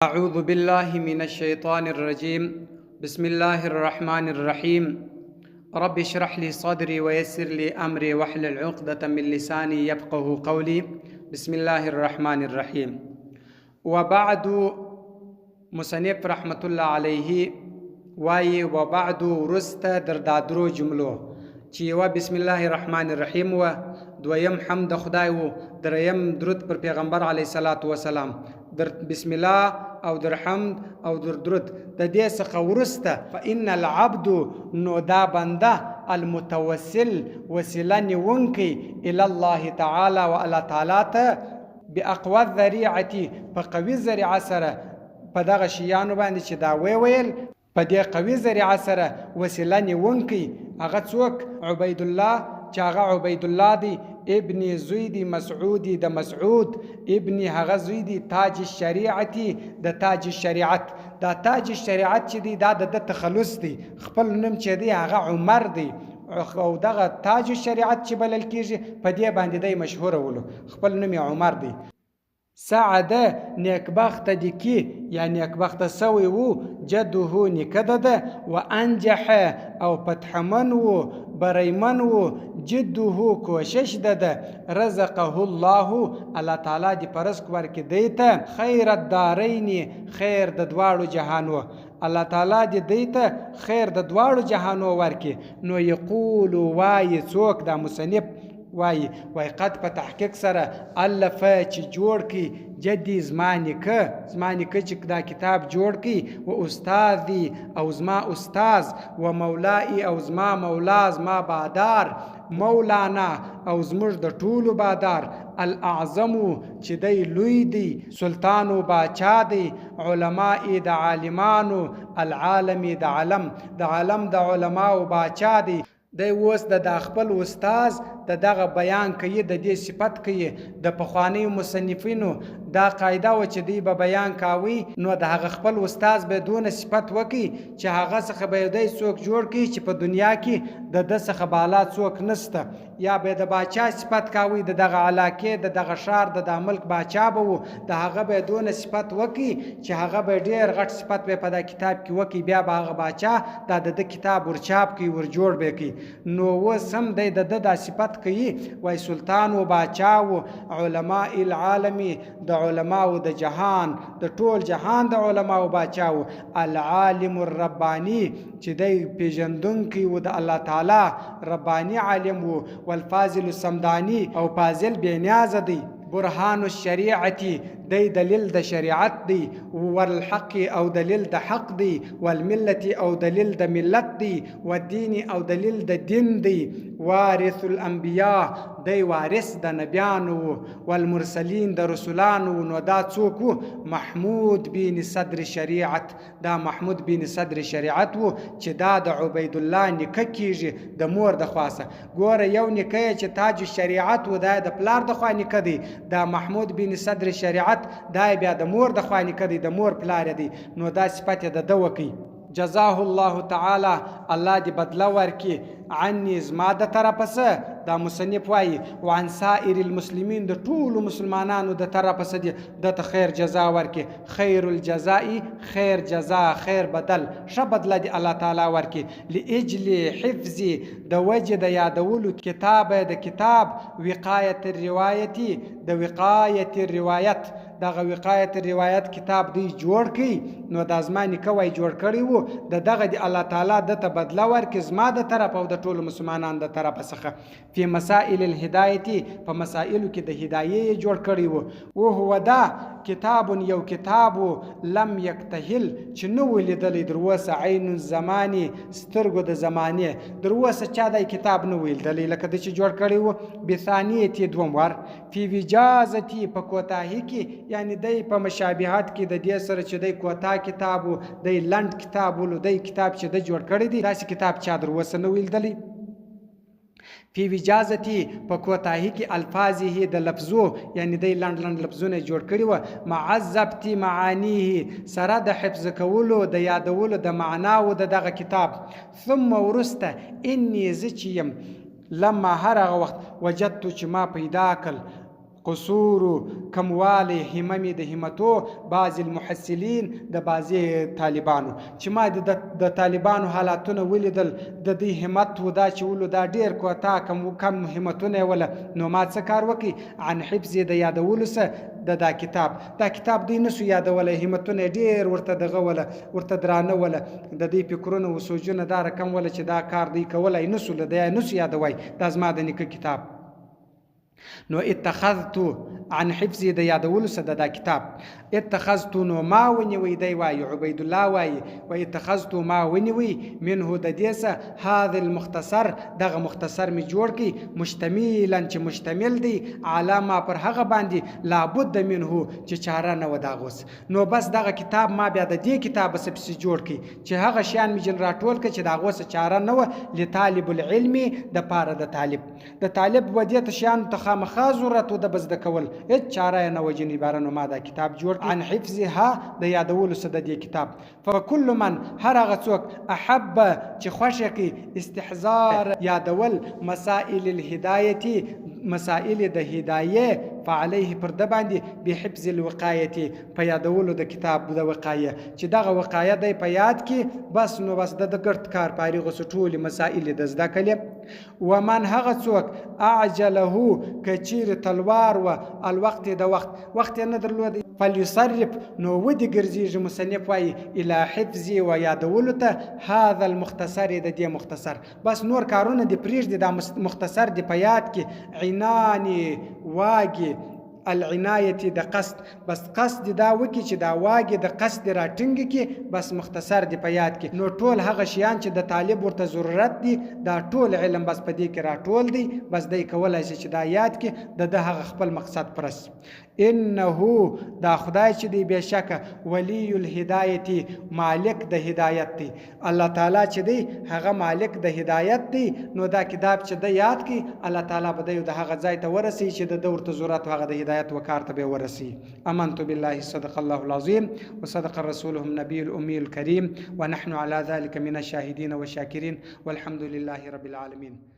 أعوذ بالله من الشيطان الرجيم. بسم الله الرحمن الرحيم. رب اشرح لي صدري ويسر لي أمري واحلل عقدة من لساني يفقه قولي. بسم الله الرحمن الرحيم. وبعد، مصنف رحمة الله عليه وايي وبعد ورست دردادرو جملو چې و بسم الله الرحمن الرحیم و دویم حمد خدای و دریم درود پر پیغمبر علیه الصلاة والسلام. در بسم الله او در حمد او در درود د دې څخه ورسته فإن العبد نو دا بنده المتوسل وسیله نیونکی الی الله تعالی و الله تعالی ته باقوى الذریعه په قوي ذریعه سره په دغه شیانو باندې چې دا ویل په دې قوي ذریعه سره وسیله نیونکی هغه څوک عبید الله چې هغه عبید الله دی ابن زوی مسعودی د مسعود ابن هغه زوی دی تاج الشریعتی د تاج الشریعت. دا تاج الشریعت چې دی دا د تخلص دی، خپل نوم چې دی هغه عمر دی او دغه تاج الشریعت چې بلل کیږي په دې باندې دی مشهور ولو، خپل نوم عمر دی. سعده نیکبخت دی کی یا نیکبخت سوی وو جده نکده ده و انجح او پتحمن وو بریمن وو جده کوشش ده رزقه الله تعالی دی پرسک ورکی دیتا خیر الدارین خیر د دواړو جهانو الله تعالی دی دیتا خیر د دواړو جهانو ورکی. نو یقول وای څوک دا مصنف وای قد په تحقیق سره الف چې جوړ کی جدي زمانی که چې دا کتاب جوړ کی و استادی او زما استاز و مولای او زما مولا زما بادار مولانا او زموږ د ټولو بادار الاعظم چې دی لوی دی سلطان و باچا دی علماء د عالمانو العالم د عالم د علماء و باچا دی. دی اوس د خپل استاز دغه بیان کوي، د دې صفت کوي. د پخوانیو مصنفینو دا قاعده و چې دی به بیان کاوي نو د هغه خپل استاز به دون صفت وکي چې هغه څخه به دی څوک جوړ کی چې په دنیا کې د څخه بالا څوک نسته، یا به د باچا صفت کاوي د دغه علاقه د دغه شهر د ملک باچا به و د هغه به دون صفت وکي چې هغه به ډیر غټ صفت به په دا کتاب کې وکي، بیا به هغه باچا د کتاب ورچاپ کی ور جوړ به کی. نو و سم دی د صفت کوي وای سلطان و باچا و علماء العالمی د علماء د جهان د ټول جهان د علماء و باچا و العالم الربانی چې دی پیژندونکی و د الله تعالی ربانی عالم و والفاضل السمدانی او فاضل بینیاز دی برهان الشریعتی دی دلیل د شریعت دی والحق او دلیل د حق دی والملت او دلیل د ملت دی والدین او دلیل د دین دی وارث الانبیاء دی وارث د نبیانو والمرسلین د رسولانو. نو دا څوک محمود بن صدر شریعت، دا محمود بن صدر شریعت و چې دا د عبید الله نیکه کیږي د مور د خواسه. ګوره یو نیکه چې تاج شریعت و دا د پلار د خوا نیکه دی، دا محمود بن صدر شریعت دا بیا د مور د خوا نیکه دی، د مور پلار دی. نو دا صفت د ده وکي. جزاه الله تعالی الله دی بدله ورکی عني زما د طرفه سه دا مصنف وایي وعن سائر المسلمین د ټولو مسلمانانو د طرفه سه دی د خیر جزا ورکی. خیر الجزاء خیر جزا خیر بدل ښه بدله دی الله تعالی ورکی. لاجل حفظ د وجه د یادولو د کتاب وقایت الروایتی د وقایت الروایت دغه وقایت الروایت کتاب دی جوړ کی. نو د ازمانی کوي جوړ کړی وو دغه دی الله تعالی د ته بدله ورکی زما د طرف او د ټولو مسلمانانو د طرف څخه. فی مسائل الهدایتی په مسائلو کې د هدایې جوړ کړی وو. او هو دا کتاب یو کتاب لم یکتهل چې نو ولیدلی دروسه عین الزمانی سترګو د زمانه دروسه چا د کتاب نو ولیدلی لکه د چې جوړ کړی وو. بثانیه دوم ور فی وجازتی په کوتاهی کې یعنی دی په مشابهات کې د دې سره چې دی کوتا کتاب و دی لند کتاب ولو دی کتاب چې د جوړ کړی دی داسې کتاب چا دروسه نو ولیدلی. فی وجازتی په کوتاهی کې الفاظه د لفظو یعنی دی لند لفظونه جوړ کړی و معذبت معانیه سره د حفظ کولو د یادولو د معنا و دغه کتاب. ثم ورسته انی زچیم لما هر وخت وجدت چې ما پیدا کړ قصور کموالی همم د همتو بعض المحصلین د بعضی طالبانو چې ما د طالبانو حالاتونه ولیدل د دې همت و دا چې ولو دا ډیر کوتا کم همتونه ولا نو ما څه کار وکي عن حفظ د یادولو سره دا کتاب دی نسو یادوله همتونه ډیر ورته دغه ولا ورته درانه ولا د دې فکرونه او سوچونه دا رقم ولا چې دا کار دی کولای نسو لدی نسو یادوي دا زما د نیکه کتاب نو اتخذت عن حفظ د یادولو سره دا کتاب اتخذت نو ما ونیوي دی وای عبید الله وای و اتخذت ما ونیوي منه د دې سره هذا المختصر دغه مختصر می جوړ کی مشتملا چې مشتمل دی علامه پر هغه باندې لابد منه چې چاره نه وداغوس نو بس دغه کتاب ما بیا د دې کتاب سپس جوړ کی چې هغه شیان می جن راټول ک چې داغوس چاره نه و لطالب العلم د پاره د طالب ودیت شیان تخامخا ضرورت د بز د کول هیڅ چاره نه وجنی بارنو ما دا کتاب جوړ عن حفظها د یادولو سره د دې کتاب فكل من هر هغه څوک احب چې خوښه کی استحضار یادول مسائل الهدایه مسائل د هدایه فعليه پر د باندې بحفظ الوقایه په یادولو د کتاب د وقایه چې دغه وقایه د په یاد کې بس نو بس د ګرد کار پاري غو ټول مسائل د زده کړي ومن هغه څوک اعجله کچیر تلوار و الوقت د وخت نه درلود فليصرف نو ودي ګرځي مصنف وايي الى حفظ و یادولو ته هذا المختصر د دې مختصر بس نور کارونه د پریږدي د مختصر د په یاد کې عنانی واګي العنایه د قصد بس قصد دا وکي چې دا واګي د قصد راټنګ کې بس مختصر دی په یاد کې نو ټول هغه شیان چې د طالب ورته ضرورت دي دا ټول علم بس په دې کې راټول دی بس دای کولای شي چې دا یاد کې د هغه خپل مقصد پرس انه دا خدای چې دی بشکه ولی الهدایه مالک د هدایت دی الله تعالی چې دی هغه مالک د هدایت دی نو دا کتاب چې د یاد کی الله تعالی به د هغه ځای ته ورسي چې د دور ته ضرورت هغه د هدایت وکارته به ورسي امنت بالله صدق الله العظيم وصدق رسوله النبي الامي الكريم ونحن على ذلك من الشاهدين والشاكرين والحمد لله رب العالمين